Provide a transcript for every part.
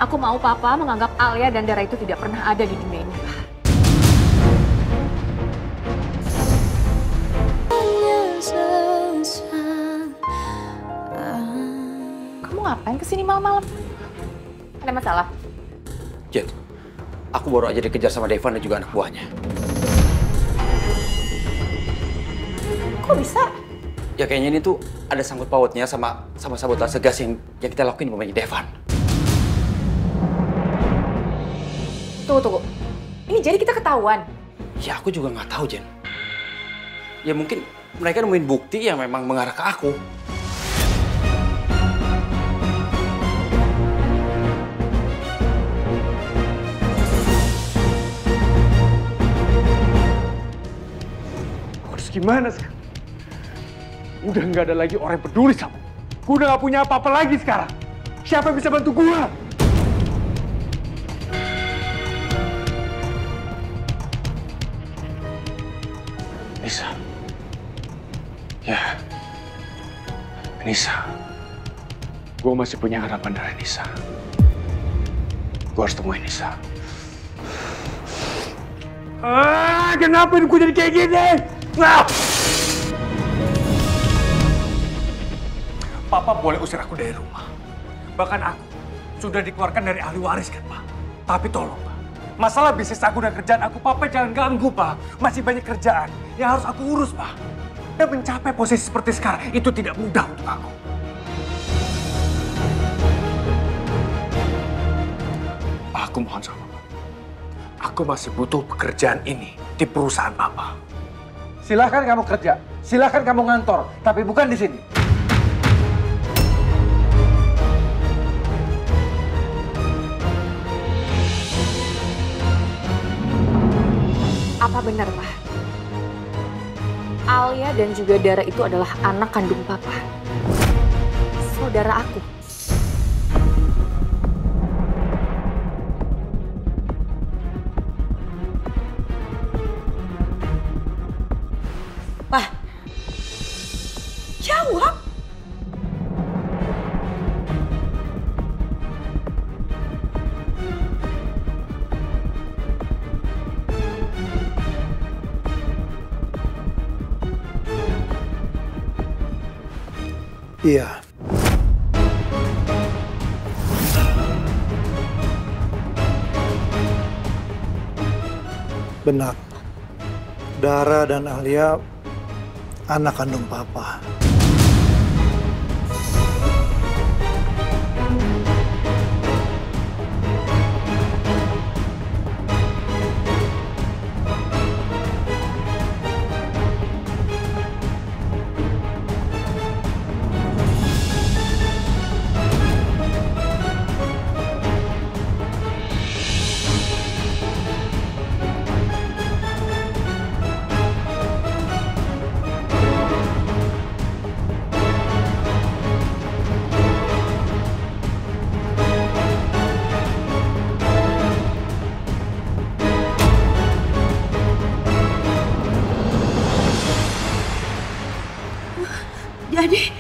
Aku mau Papa menganggap Alia dan Dara itu tidak pernah ada di dunia ini, Pak. Kamu ngapain kesini malam-malam? Ada masalah? Jen, aku baru aja dikejar sama Devan dan juga anak buahnya. Kok bisa? Ya kayaknya ini tuh ada sangkut pautnya sama sabotase gas yang kita lakuin di rumahnya Devan. Tunggu. Ini jadi kita ketahuan? Ya aku juga nggak tahu, Jen. Ya mungkin mereka nemuin bukti yang memang mengarah ke aku. Harus gimana sekarang? Udah nggak ada lagi orang yang peduli sama gue. Udah nggak punya apa-apa lagi sekarang. Siapa yang bisa bantu gue? Nisa. Ya. Nisa. Gue masih punya harapan dari Nisa. Gue harus temuin Nisa. Kenapa gue jadi kayak gini? Papa boleh usir aku dari rumah. Bahkan aku sudah dikeluarkan dari ahli waris kan, Pak. Tapi tolong, Pak. Masalah bisnis aku dan kerjaan aku, Papa jangan ganggu, Pak. Masih banyak kerjaan yang harus aku urus, Pak. Dan mencapai posisi seperti sekarang, itu tidak mudah untuk aku. Aku mohon sama Papa. Aku masih butuh pekerjaan ini di perusahaan Papa. Silahkan kamu kerja, silahkan kamu ngantor, tapi bukan di sini. Apa benar, Pak? Alia dan juga Dara itu adalah anak kandung Papa. Saudara aku. Pak, jawab. Iya. Benar. Dara dan Alia anak kandung Papa. Jadi,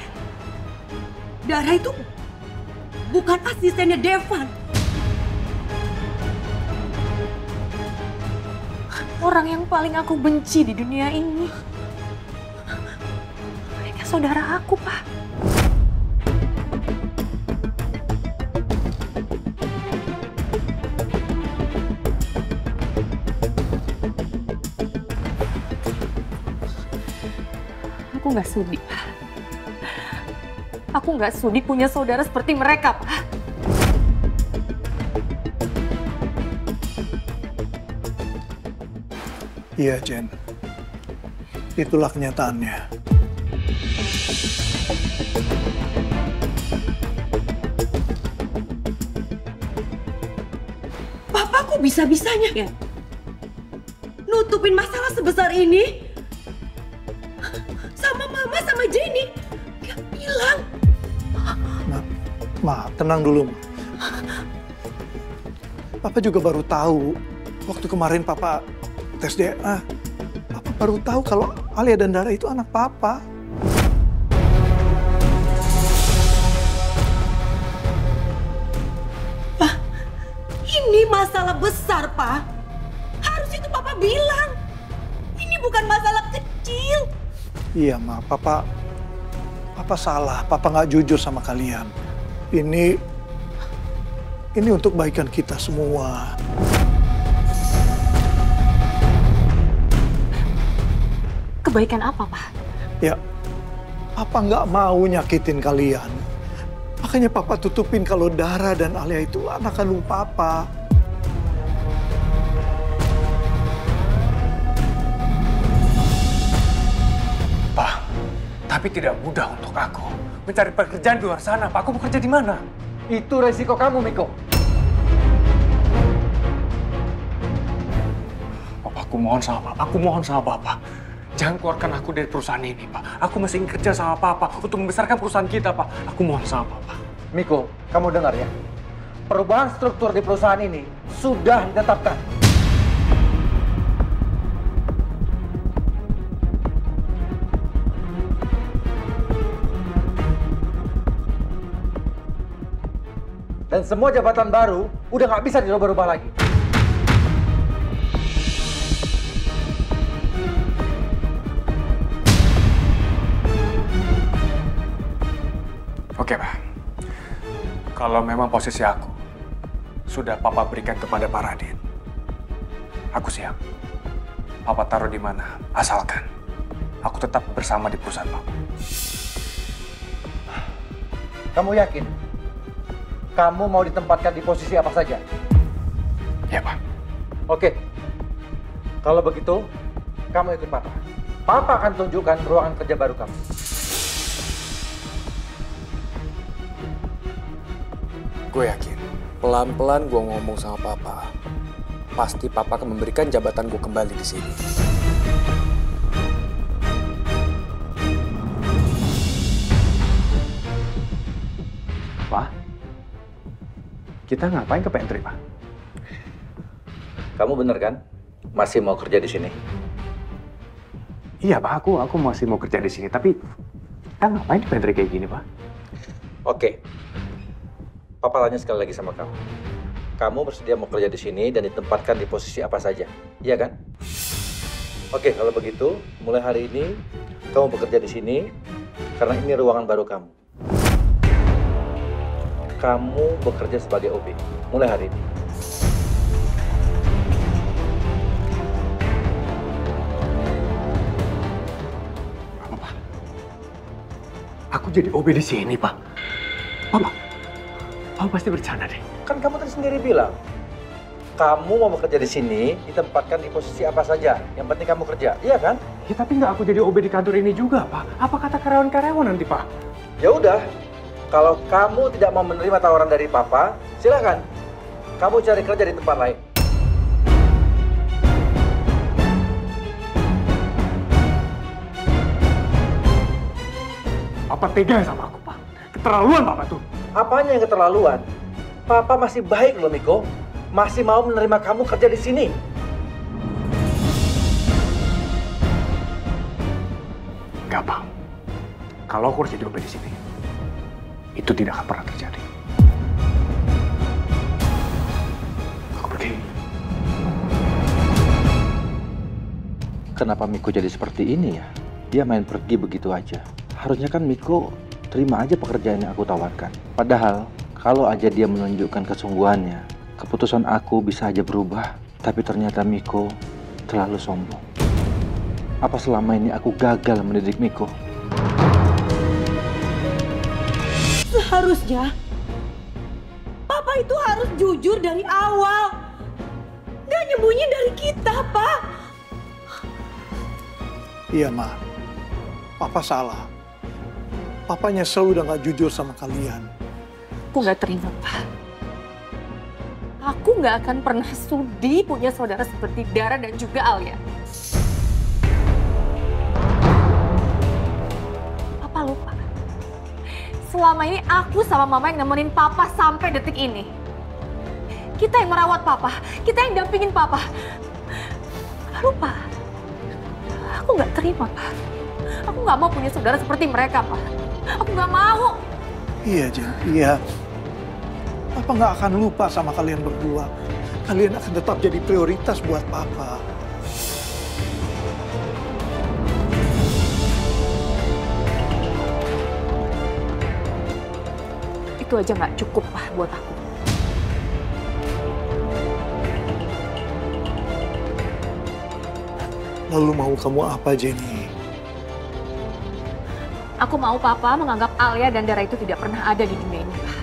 Dara itu bukan asistennya Devan. Orang yang paling aku benci di dunia ini. Mereka saudara aku, Pak. Aku nggak sudi, Pak. Aku nggak sudi punya saudara seperti mereka, Pak. Iya, Jen. Itulah kenyataannya. Papa kok bisa-bisanya ya? Nutupin masalah sebesar ini? Sama Mama, sama Jenny. Gak bilang. Ma, tenang dulu, Ma. Papa juga baru tahu waktu kemarin Papa tes DNA. Papa baru tahu kalau Alia dan Dara itu anak Papa. Ini masalah besar, Pak. Harus itu Papa bilang. Ini bukan masalah kecil. Iya, Ma. Papa salah. Papa nggak jujur sama kalian. Ini untuk kebaikan kita semua. Kebaikan apa, Pak? Ya, Papa nggak mau nyakitin kalian. Makanya Papa tutupin kalau Dara dan Alia itu anak kandung Papa. Pak, tapi tidak mudah untuk aku mencari pekerjaan di luar sana. Pak, aku bekerja di mana? Itu resiko kamu, Miko. Papa, aku mohon sama Papa. Jangan keluarkan aku dari perusahaan ini, Pak. Aku masih ingin kerja sama Papa untuk membesarkan perusahaan kita, Pak. Aku mohon sama Papa. Miko, kamu dengar ya. Perubahan struktur di perusahaan ini sudah ditetapkan. Dan semua jabatan baru udah nggak bisa dirubah-rubah lagi. Oke, Pak. Kalau memang posisi aku sudah Papa berikan kepada Pak Radit, aku siap. Papa taruh di mana, asalkan aku tetap bersama di perusahaan Papa. Kamu yakin? Kamu mau ditempatkan di posisi apa saja? Ya, Pak. Oke. Kalau begitu, kamu ikut Papa. Papa akan tunjukkan ruangan kerja baru kamu. Gue yakin, pelan-pelan gue ngomong sama Papa, pasti Papa akan memberikan jabatan gue kembali di sini. Pak, kita ngapain ke pantry, Pak? Kamu bener kan? Masih mau kerja di sini? Iya, Pak. Aku masih mau kerja di sini, tapi kita ngapain di pantry kayak gini, Pak? Oke. Papa tanya sekali lagi sama kamu. Kamu bersedia mau kerja di sini dan ditempatkan di posisi apa saja? Iya kan? Oke, kalau begitu, mulai hari ini kamu bekerja di sini karena ini ruangan baru kamu. Kamu bekerja sebagai OB mulai hari ini. Apa? Aku jadi OB di sini, Pak. Papa pasti bercanda deh. Kan kamu tadi sendiri bilang, kamu mau bekerja di sini, ditempatkan di posisi apa saja. Yang penting kamu kerja, iya kan? Ya tapi nggak aku jadi OB di kantor ini juga, Pak. Apa kata karyawan-karyawan nanti, Pak? Ya udah, kalau kamu tidak mau menerima tawaran dari Papa, silakan. Kamu cari kerja di tempat lain. Papa tega sama aku, Pak. Keterlaluan Papa tuh. Apanya yang keterlaluan? Papa masih baik loh, Miko. Masih mau menerima kamu kerja di sini. Enggak, Pak. Kalau aku harus jadi OB di sini, itu tidak akan pernah terjadi. Aku pergi. Kenapa Miko jadi seperti ini ya? Dia main pergi begitu aja. Harusnya kan Miko terima aja pekerjaan yang aku tawarkan. Padahal, kalau aja dia menunjukkan kesungguhannya, keputusan aku bisa aja berubah. Tapi ternyata Miko terlalu sombong. Apa selama ini aku gagal mendidik Miko? Seharusnya Papa itu harus jujur dari awal. Gak nyembunyi dari kita, Pak. Iya, Ma. Papa salah. Papa nyesel udah gak jujur sama kalian. Aku nggak terima, Pak. Aku nggak akan pernah sudi punya saudara seperti Dara dan juga Alia. Papa lupa. Selama ini aku sama Mama yang nemenin Papa sampai detik ini. Kita yang merawat Papa, kita yang dampingin Papa. Papa lupa. Aku nggak terima, Pak. Aku nggak mau punya saudara seperti mereka, Pak. Aku nggak mau. Iya, Jen. Iya. Papa nggak akan lupa sama kalian berdua. Kalian akan tetap jadi prioritas buat Papa. Itu aja nggak cukup, Pak, buat aku. Lalu mau kamu apa, Jenny? Aku mau Papa menganggap Alia dan Dara itu tidak pernah ada di dunia ini, Pak.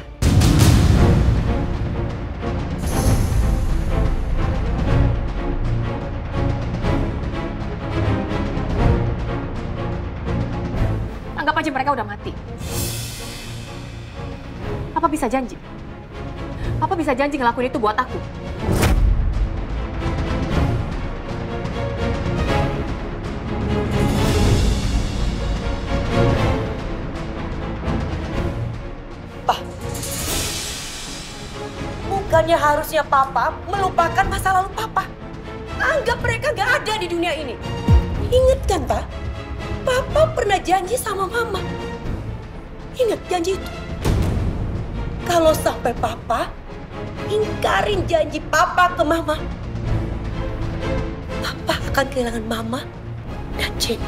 Anggap aja mereka udah mati. Papa bisa janji. Papa bisa janji ngelakuin itu buat aku. Bukannya harusnya Papa melupakan masa lalu Papa. Anggap mereka gak ada di dunia ini. Ingat kan, Pak? Papa pernah janji sama Mama. Ingat janji itu. Kalau sampai Papa ingkarin janji Papa ke Mama, Papa akan kehilangan Mama dan Jenny.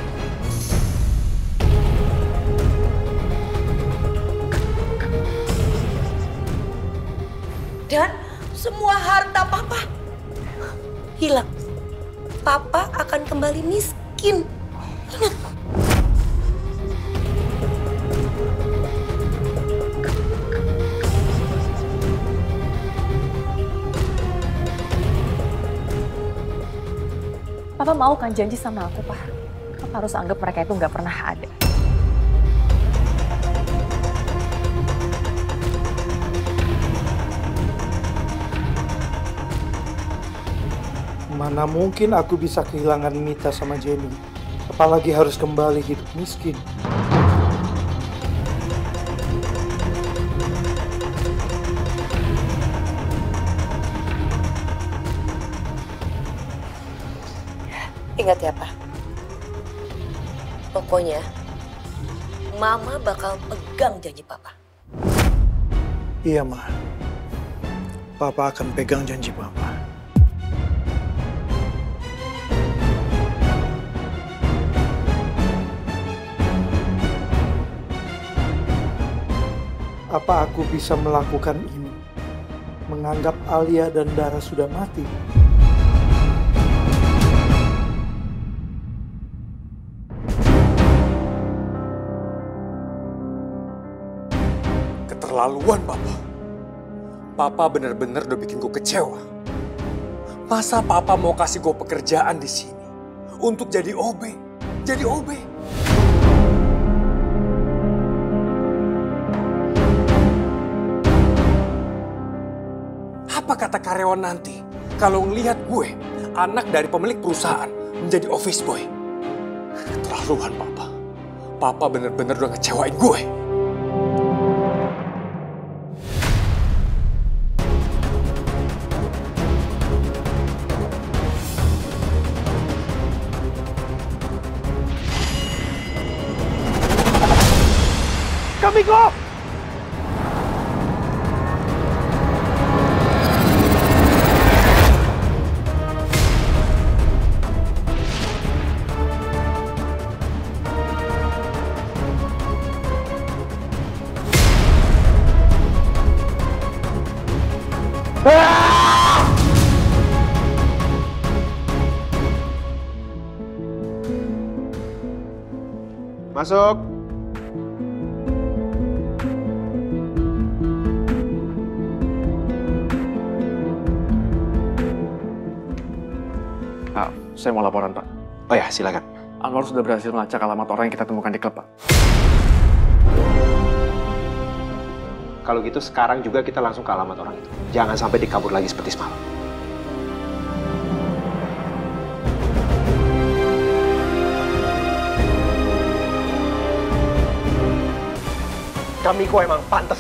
Dan semua harta Papa hilang. Papa akan kembali miskin. Ingat. Papa mau kan janji sama aku, Pak? Papa harus anggap mereka itu nggak pernah ada. Mana mungkin aku bisa kehilangan Mita sama Jenny. Apalagi harus kembali hidup miskin. Ingat ya, Pak. Pokoknya Mama bakal pegang janji Papa. Iya, Ma. Papa akan pegang janji Papa. Apa aku bisa melakukan ini? Menganggap Alia dan Dara sudah mati? Keterlaluan, Papa. Papa bener-bener udah bikin gue kecewa. Masa Papa mau kasih gue pekerjaan di sini untuk jadi OB? Jadi OB? Apa kata karyawan nanti kalau ngelihat gue, anak dari pemilik perusahaan, menjadi office boy? Keterlaluan, Papa. Papa bener-bener udah ngecewain gue. Kamiko! Masuk. Saya mau laporan, Pak. Oh ya, silakan. Anwar sudah berhasil melacak alamat orang yang kita temukan di klub, Pak. Kalau gitu sekarang juga kita langsung ke alamat orang itu. Jangan sampai dikabur lagi seperti semalam. Kamiko emang pantas